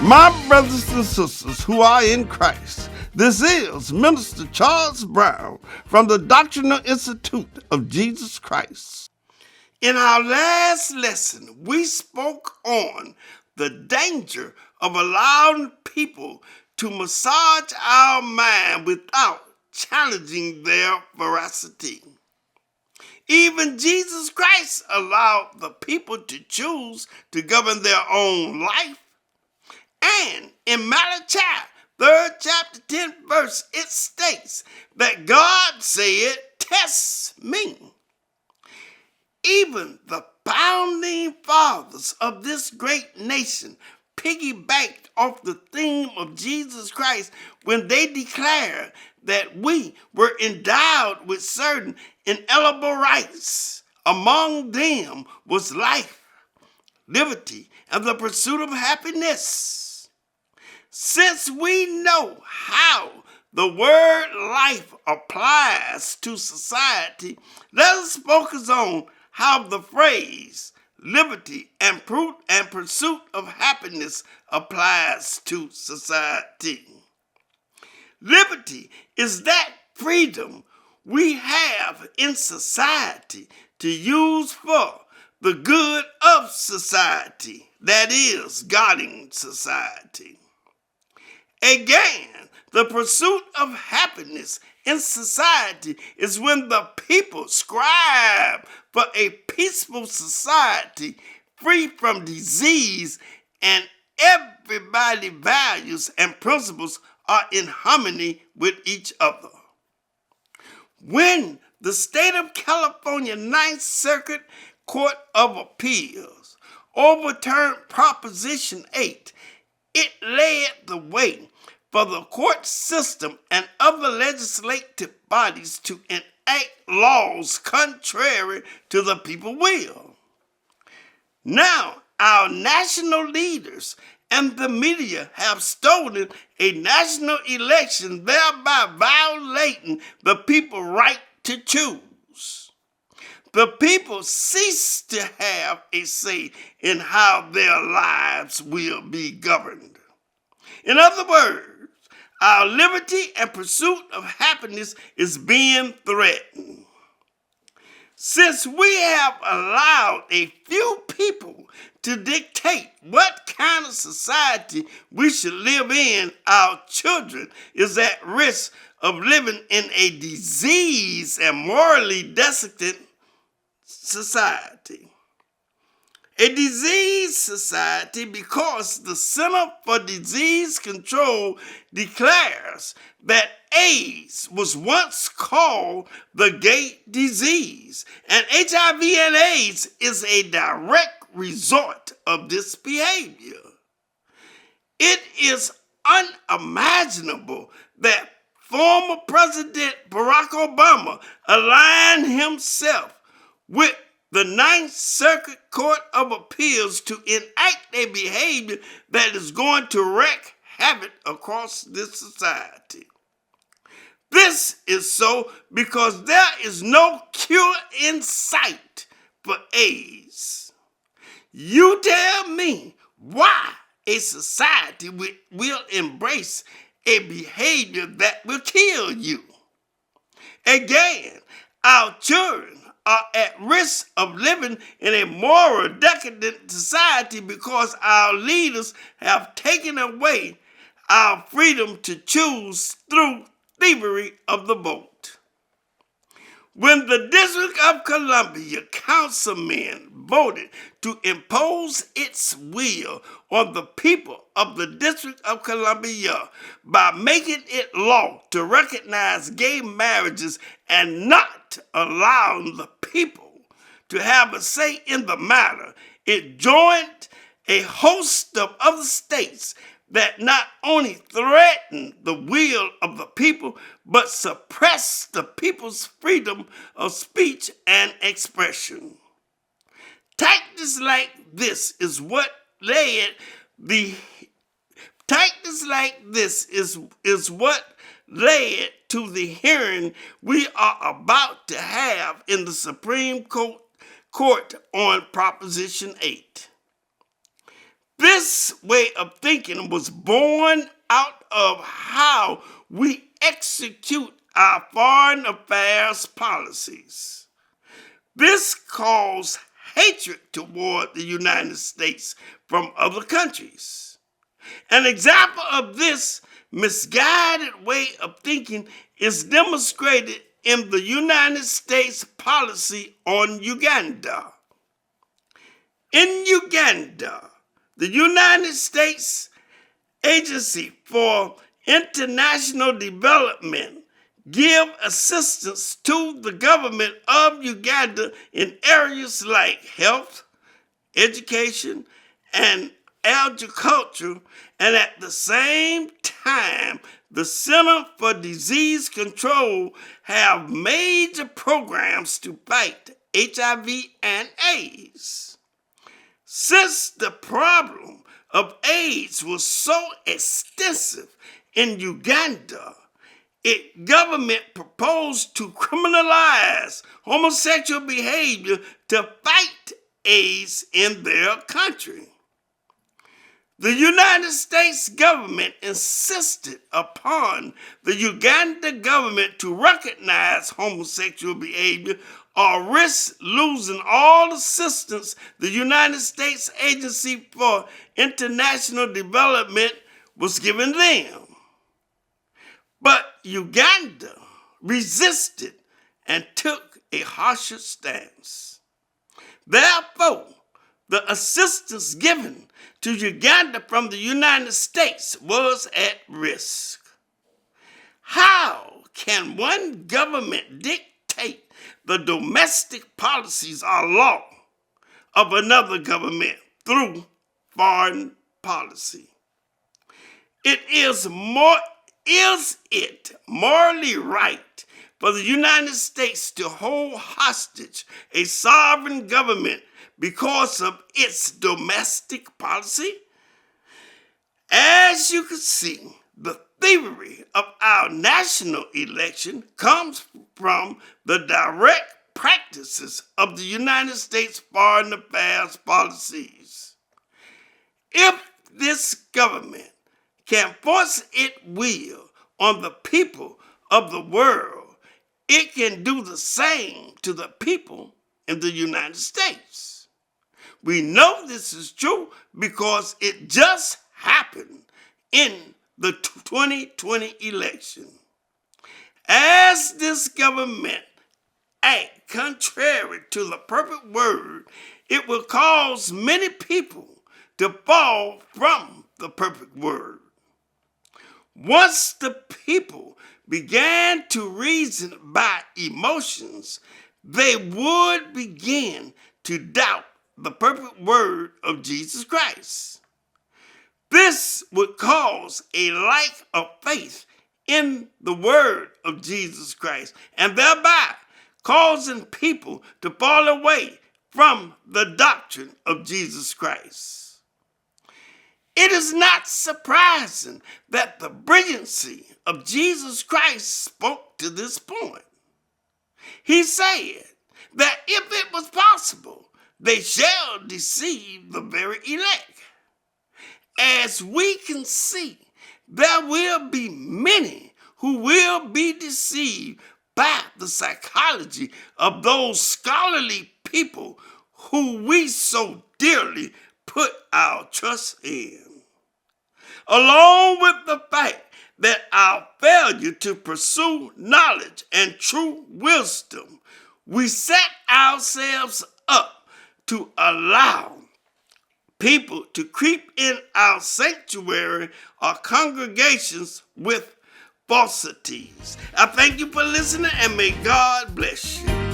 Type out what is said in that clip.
My brothers and sisters who are in Christ, this is Minister Charles Brown from the Doctrine Institute of Jesus Christ. In our last lesson, we spoke on the danger of allowing people to massage our mind without challenging their veracity. Even Jesus Christ allowed the people to choose to govern their own life. And in Malachi, 3rd chapter, 10th verse, it states that God said, "Test me." Even the founding fathers of this great nation piggybacked off the theme of Jesus Christ when they declared that we were endowed with certain inalienable rights. Among them was life, liberty, and the pursuit of happiness. Since we know how the word life applies to society, let us focus on how the phrase liberty and pursuit of happiness applies to society. Liberty is that freedom we have in society to use for the good of society, that is, guiding society. Again, the pursuit of happiness in society is when the people strive for a peaceful society free from disease and everybody's values and principles are in harmony with each other. When the state of California Ninth Circuit Court of Appeals overturned Proposition 8, it led the way for the court system and other legislative bodies to enact laws contrary to the people's will. Now, our national leaders and the media have stolen a national election, thereby violating the people's right to choose. The people cease to have a say in how their lives will be governed. In other words, our liberty and pursuit of happiness is being threatened. Since we have allowed a few people to dictate what kind of society we should live in, our children is at risk of living in a diseased and morally desolate society. A disease society because the Center for Disease Control declares that AIDS was once called the gay disease, and HIV and AIDS is a direct result of this behavior. It is unimaginable that former President Barack Obama aligned himself with the Ninth Circuit Court of Appeals to enact a behavior that is going to wreak havoc across this society. This is so because there is no cure in sight for AIDS. You tell me why a society will embrace a behavior that will kill you. Again, our children are at risk of living in a moral decadent society because our leaders have taken away our freedom to choose through thievery of the vote. When the District of Columbia councilmen voted to impose its will on the people of the District of Columbia by making it law to recognize gay marriages and not allowing the people to have a say in the matter, it joined a host of other states that not only threaten the will of the people, but suppress the people's freedom of speech and expression. Tactics like this is what led to the hearing we are about to have in the Supreme Court on Proposition 8. This This way of thinking was born out of how we execute our foreign affairs policies. This caused hatred toward the United States from other countries. An example of this misguided way of thinking is demonstrated in the United States policy on Uganda. In Uganda, the United States Agency for International Development give assistance to the government of Uganda in areas like health, education, and agriculture, and at the same time, the Center for Disease Control have major programs to fight HIV and AIDS. Since the problem of AIDS was so extensive in Uganda, its government proposed to criminalize homosexual behavior to fight AIDS in their country. The United States government insisted upon the Uganda government to recognize homosexual behavior or risk losing all assistance the United States Agency for International Development was giving them. But Uganda resisted and took a harsher stance. Therefore, the assistance given to Uganda from the United States was at risk. How can one government dictate the domestic policies or law of another government through foreign policy? Is it morally right for the United States to hold hostage a sovereign government because of its domestic policy? As you can see, the thievery of our national election comes from the direct practices of the United States foreign affairs policies. If this government can force its will on the people of the world, it can do the same to the people in the United States. We know this is true because it just happened in the 2020 election. As this government acts contrary to the perfect word, it will cause many people to fall from the perfect word. Once the people began to reason by emotions, they would begin to doubt the perfect word of Jesus Christ. This would cause a lack of faith in the word of Jesus Christ, and thereby causing people to fall away from the doctrine of Jesus Christ. It is not surprising that the brilliancy of Jesus Christ spoke to this point. He said that if it was possible, they shall deceive the very elect. As we can see, there will be many who will be deceived by the psychology of those scholarly people who we so dearly put our trust in. Along with the fact that our failure to pursue knowledge and true wisdom, we set ourselves up to allow people to creep in our sanctuary or congregations with falsities. I thank you for listening, and may God bless you.